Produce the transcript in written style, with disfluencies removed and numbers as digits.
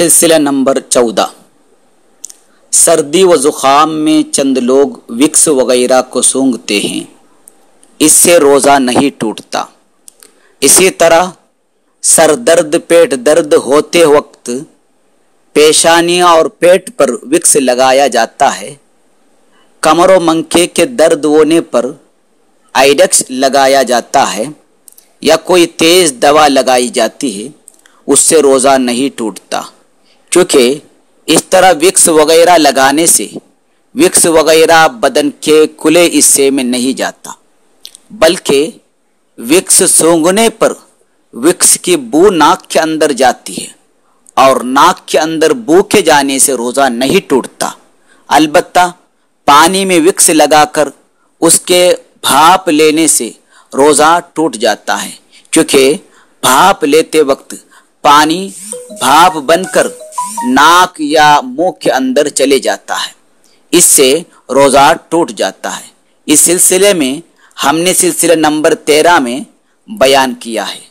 सिलसिला नंबर 14। सर्दी व ज़ुकाम में चंद लोग विक्स वगैरह को सूंघते हैं, इससे रोज़ा नहीं टूटता। इसी तरह सर दर्द, पेट दर्द होते वक्त पेशानियाँ और पेट पर विक्स लगाया जाता है। कमर व मंके के दर्द होने पर आइडेक्स लगाया जाता है या कोई तेज़ दवा लगाई जाती है, उससे रोज़ा नहीं टूटता, क्योंकि इस तरह विक्स वगैरह लगाने से विक्स वगैरह बदन के खुले हिस्से में नहीं जाता, बल्कि विक्स सूंघने पर विक्स की बू नाक के अंदर जाती है और नाक के अंदर बू के जाने से रोज़ा नहीं टूटता। अलबत्ता पानी में विक्स लगाकर उसके भाप लेने से रोज़ा टूट जाता है, क्योंकि भाप लेते वक्त पानी भाप बनकर नाक या मुंह के अंदर चले जाता है, इससे रोज़ा टूट जाता है। इस सिलसिले में हमने सिलसिला नंबर 13 में बयान किया है।